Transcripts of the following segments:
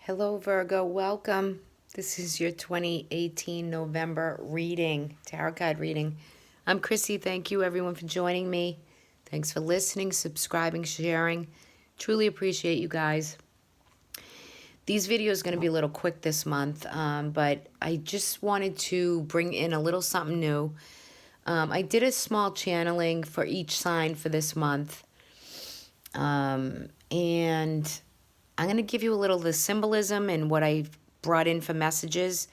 Hello, Virgo. Welcome. This is your 2018 November reading, tarot card reading. I'm Chrissy. Thank you, everyone, for joining me. Thanks for listening, subscribing, sharing. Truly appreciate you guys. These videos are going to be a little quick this month, but I just wanted to bring in a little something new. I did a small channeling for each sign for this month, and I'm going to give you a little of the symbolism and what I brought in for messages.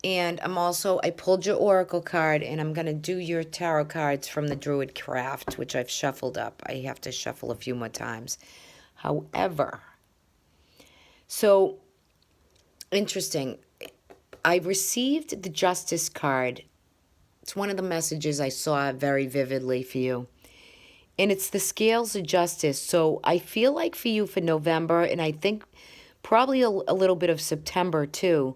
And I pulled your oracle card, and I'm going to do your tarot cards from the Druid Craft, which I've shuffled up. I have to shuffle a few more times. However, so interesting. I received the Justice card. It's one of the messages I saw very vividly for you. And it's the scales of justice. So I feel like for you for November, and I think probably a little bit of September too,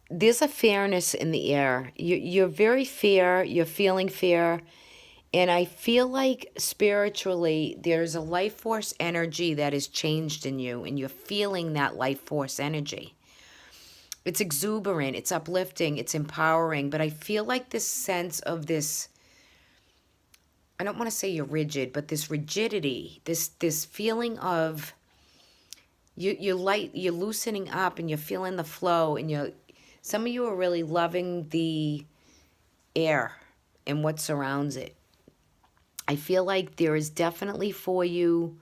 there's a fairness in the air. You're very fair. You're feeling fair. And I feel like spiritually, there's a life force energy that has changed in you, and you're feeling that life force energy. It's exuberant. It's uplifting. It's empowering. But I feel like this sense of this, I don't want to say you're rigid, but this rigidity, this feeling of you're loosening up, and you're feeling the flow, and some of you are really loving the air and what surrounds it. I feel like there is definitely for you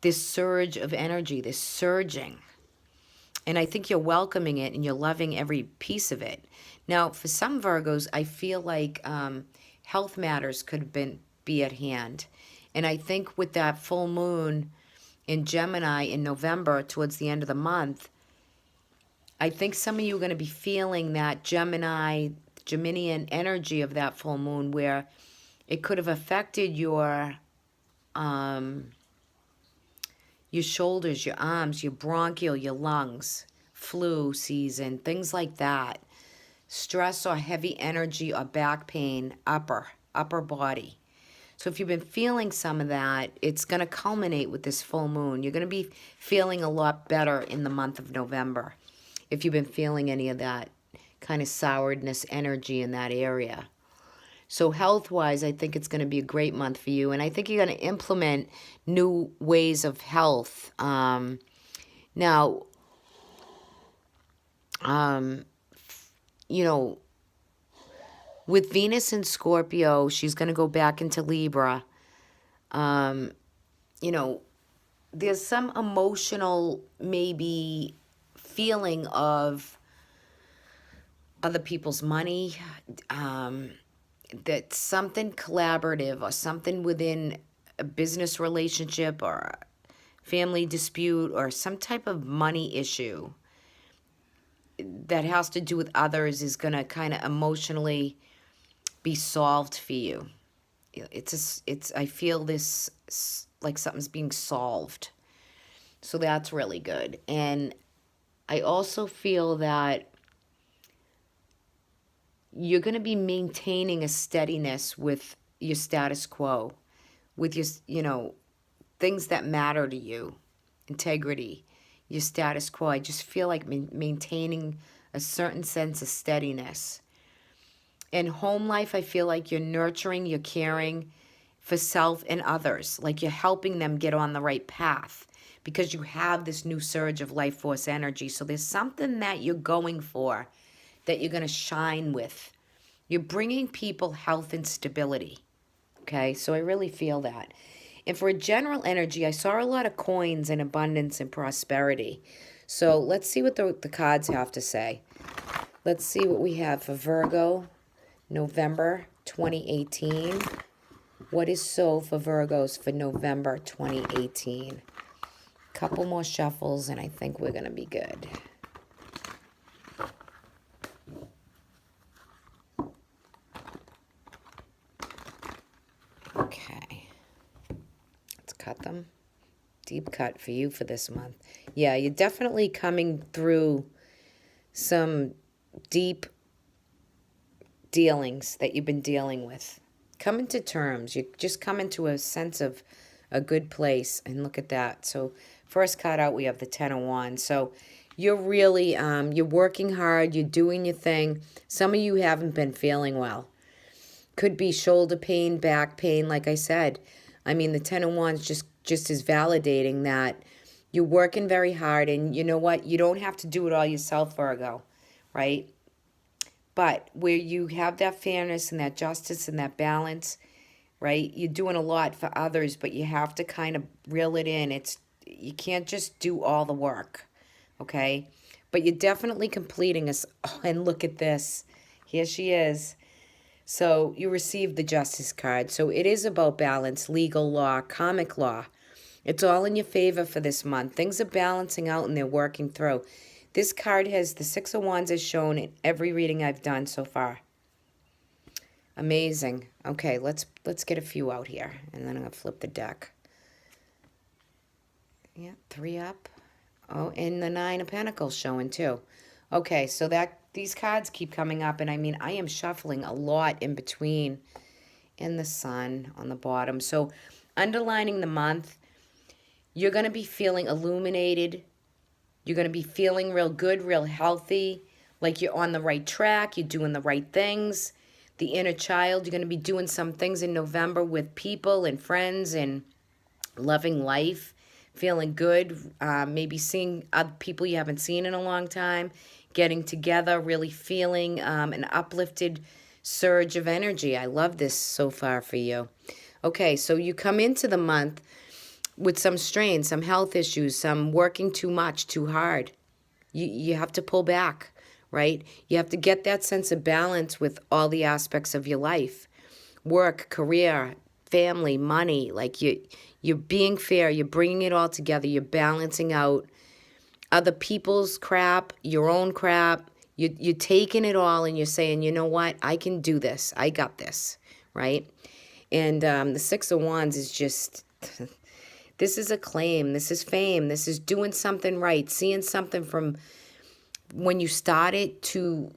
this surge of energy, this surging. And I think you're welcoming it, and you're loving every piece of it. Now, for some Virgos, I feel like health matters could be at hand. And I think with that full moon in Gemini in November, towards the end of the month, I think some of you are going to be feeling that Geminian energy of that full moon, where it could have affected your shoulders, your arms, your bronchial, your lungs, flu season, things like that. Stress or heavy energy or back pain, upper body. So if you've been feeling some of that, it's going to culminate with this full moon. You're going to be feeling a lot better in the month of November if you've been feeling any of that kind of sourness energy in that area. So health-wise, I think it's going to be a great month for you. And I think you're going to implement new ways of health. Now, with Venus in Scorpio, she's going to go back into Libra. There's some emotional, maybe, feeling of other people's money, that something collaborative or something within a business relationship or a family dispute or some type of money issue that has to do with others is going to kind of emotionally be solved for you. I feel this like something's being solved. So that's really good. And I also feel that you're going to be maintaining a steadiness with your status quo, with your, things that matter to you, integrity, your status quo. I just feel like maintaining a certain sense of steadiness. In home life, I feel like you're nurturing, you're caring for self and others, like you're helping them get on the right path because you have this new surge of life force energy. So there's something that you're going for that you're going to shine with. You're bringing people health and stability, okay? So I really feel that. And for a general energy, I saw a lot of coins and abundance and prosperity. So let's see what the cards have to say. Let's see what we have for Virgo, November 2018. What is so for Virgos for November 2018? Couple more shuffles, and I think we're going to be good. Okay. Let's cut them. Deep cut for you for this month. Yeah, you're definitely coming through some deep dealings that you've been dealing with. Coming to terms. You just come into a sense of a good place. And look at that. So First card out, we have the Ten of Wands. So you're really, you're working hard. You're doing your thing. Some of you haven't been feeling well. Could be shoulder pain, back pain, like I said. I mean, the Ten of Wands just is validating that you're working very hard. And you know what? You don't have to do it all yourself, Virgo, right? But where you have that fairness and that justice and that balance, right? You're doing a lot for others, but you have to kind of reel it in. You can't just do all the work, okay? But you're definitely completing us. Oh, and look at this. Here she is. So you received the Justice card. So it is about balance, legal law, karmic law. It's all in your favor for this month. Things are balancing out and they're working through. This card has the Six of Wands as shown in every reading I've done so far. Amazing. Okay, let's get a few out here. And then I'm going to flip the deck. Yeah, 3 up. Oh, and the Nine of Pentacles showing too. Okay, so these cards keep coming up. And I mean, I am shuffling a lot in between. And the Sun on the bottom. So underlining the month, you're going to be feeling illuminated. You're going to be feeling real good, real healthy. Like you're on the right track. You're doing the right things. The inner child, you're going to be doing some things in November with people and friends and loving life, feeling good, maybe seeing other people you haven't seen in a long time, getting together, really feeling an uplifted surge of energy. I love this so far for you. Okay, so you come into the month with some strain, some health issues, some working too much, too hard. You have to pull back. Right? You have to get that sense of balance with all the aspects of your life. Work, career, family, money. Like you're being fair. You're bringing it all together. You're balancing out other people's crap, your own crap. You're taking it all and you're saying, you know what? I can do this. I got this. Right? And the Six of Wands is just... This is a claim. This is fame. This is doing something right. Seeing something from... when you start it to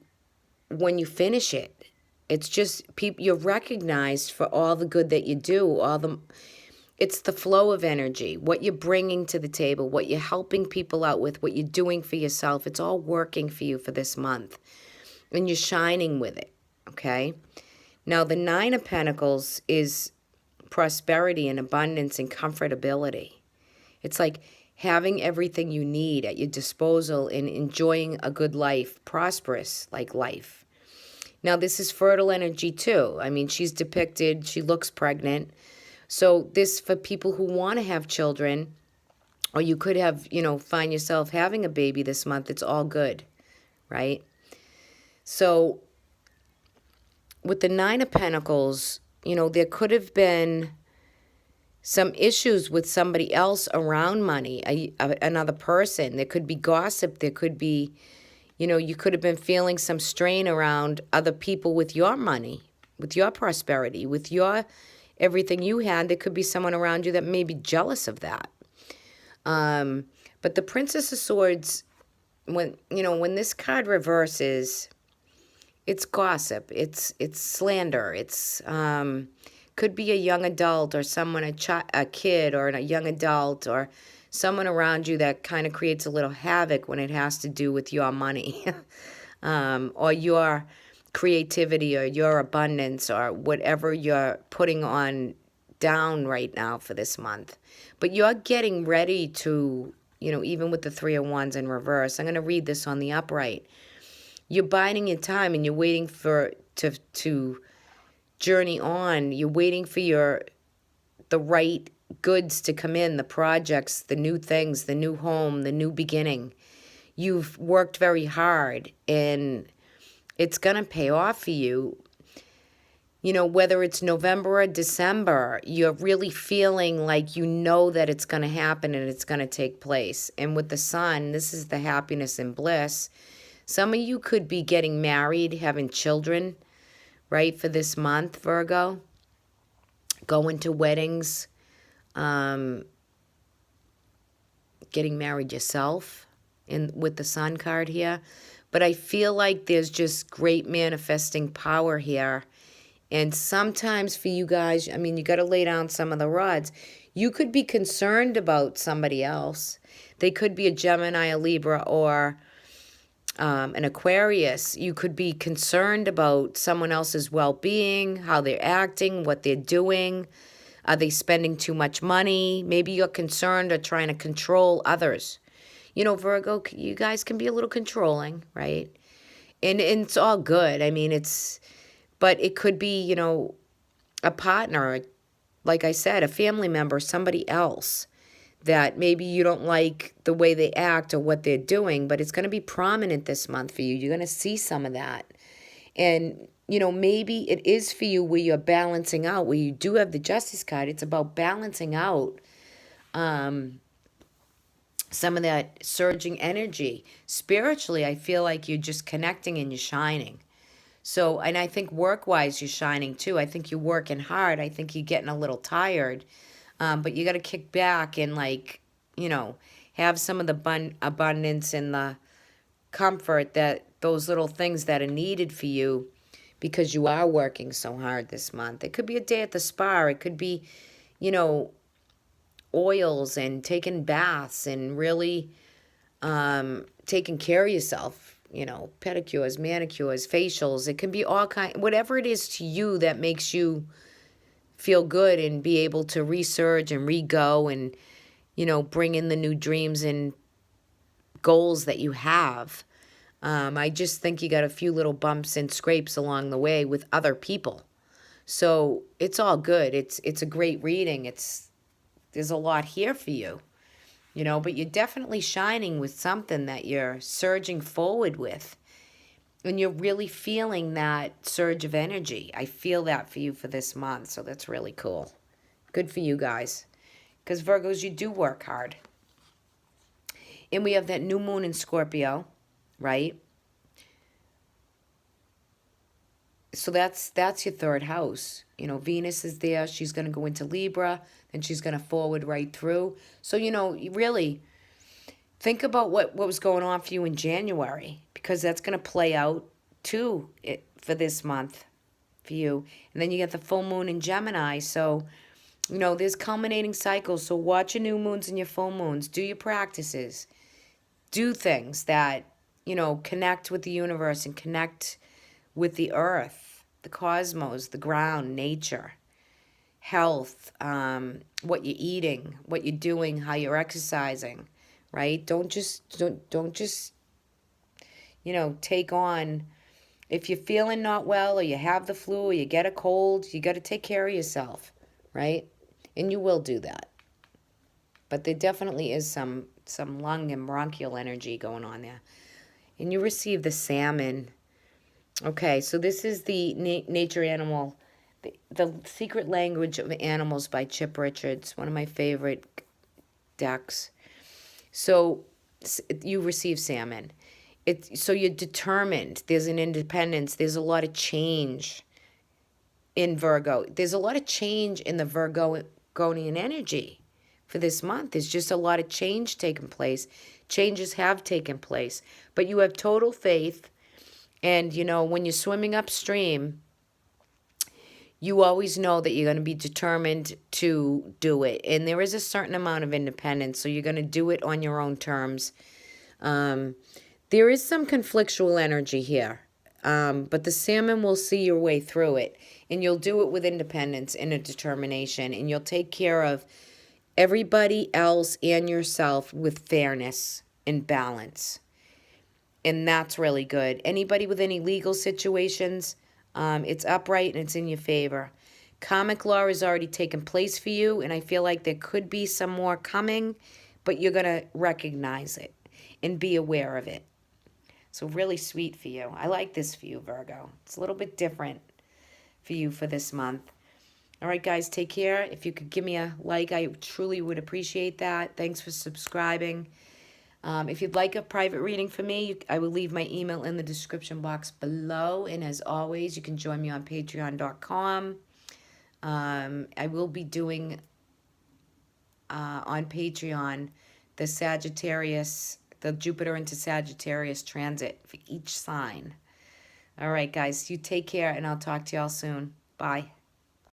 when you finish it. It's just you're recognized for all the good that you do, it's the flow of energy, what you're bringing to the table, what you're helping people out with, what you're doing for yourself. It's all working for you for this month. And you're shining with it, okay? Now, the Nine of Pentacles is prosperity and abundance and comfortability. It's like having everything you need at your disposal and enjoying a good life, prosperous like life. Now, this is fertile energy too. I mean, she's depicted, she looks pregnant. So this, for people who want to have children, or you could have, find yourself having a baby this month, it's all good, right? So with the Nine of Pentacles, there could have been some issues with somebody else around money, another person. There could be gossip. There could be, you could have been feeling some strain around other people with your money, with your prosperity, with your everything you had. There could be someone around you that may be jealous of that. But the Princess of Swords, when this card reverses, it's gossip. It's slander. It's... could be a young adult or someone, a kid or a young adult or someone around you that kind of creates a little havoc when it has to do with your money or your creativity or your abundance or whatever you're putting on down right now for this month. But you're getting ready to, even with the Three of Wands in reverse, I'm going to read this on the upright. You're biding your time and you're waiting to journey on. You're waiting for the right goods to come in, the projects, the new things, the new home, the new beginning. You've worked very hard and it's going to pay off for you. Whether it's November or December, you're really feeling like that it's going to happen and it's going to take place. And with the Sun, this is the happiness and bliss. Some of you could be getting married, having children, right, for this month, Virgo. Going to weddings, getting married yourself with the Sun card here. But I feel like there's just great manifesting power here. And sometimes for you guys, you got to lay down some of the rods. You could be concerned about somebody else. They could be a Gemini, a Libra, or an Aquarius. You could be concerned about someone else's well-being, how they're acting, what they're doing. Are they spending too much money? Maybe you're concerned or trying to control others. You know, Virgo, you guys can be a little controlling, right? And it's all good. I mean, but it could be, you know, a partner, like I said, a family member, somebody else that maybe you don't like the way they act or what they're doing, but it's going to be prominent this month for you. You're going to see some of that. And, you know, maybe it is for you where you're balancing out, where you do have the Justice card. It's about balancing out some of that surging energy. Spiritually, I feel like you're just connecting and you're shining. So, and I think work-wise, you're shining too. I think you're working hard. I think you're getting a little tired. But you got to kick back and, like, you know, have some of the abundance and the comfort, that those little things that are needed for you, because you are working so hard this month. It could be a day at the spa. It could be, you know, oils and taking baths and really taking care of yourself, you know, pedicures, manicures, facials. It can be all whatever it is to you that makes you feel good and be able to resurge and re-go and, you know, bring in the new dreams and goals that you have. I just think you got a few little bumps and scrapes along the way with other people. So it's all good. It's a great reading. There's a lot here for you, you know, but you're definitely shining with something that you're surging forward with. And you're really feeling that surge of energy. I feel that for you for this month, so that's really cool. Good for you guys. Because Virgos, you do work hard. And we have that new moon in Scorpio, right? So that's your third house. You know, Venus is there. She's going to go into Libra, and she's going to forward right through. So, you know, you really think about what was going on for you in January, because that's going to play out too for this month for you. And then you get the full moon in Gemini. So, you know, there's culminating cycles. So watch your new moons and your full moons. Do your practices. Do things that, you know, connect with the universe and connect with the earth, the cosmos, the ground, nature, health, what you're eating, what you're doing, how you're exercising, right? Don't just, you know, take on, if you're feeling not well or you have the flu or you get a cold, you got to take care of yourself, right? And you will do that. But there definitely is some lung and bronchial energy going on there. And you receive the salmon. Okay, so this is the Nature Animal, the Secret Language of Animals by Chip Richards, one of my favorite decks. So you receive salmon. So you're determined. There's an independence. There's a lot of change in Virgo. There's a lot of change in the Virgonian energy for this month. There's just a lot of change taking place. Changes have taken place. But you have total faith. And, you know, when you're swimming upstream, you always know that you're going to be determined to do it. And there is a certain amount of independence, so you're going to do it on your own terms. There is some conflictual energy here, but the salmon will see your way through it. And you'll do it with independence and a determination. And you'll take care of everybody else and yourself with fairness and balance. And that's really good. Anybody with any legal situations, it's upright and it's in your favor. Karmic law has already taken place for you, and I feel like there could be some more coming, but you're going to recognize it and be aware of it. So really sweet for you. I like this for you, Virgo. It's a little bit different for you for this month. All right, guys, take care. If you could give me a like, I truly would appreciate that. Thanks for subscribing. If you'd like a private reading for me, I will leave my email in the description box below. And as always, you can join me on patreon.com. I will be doing on Patreon the Jupiter into Sagittarius transit for each sign. All right, guys, you take care, and I'll talk to y'all soon. Bye.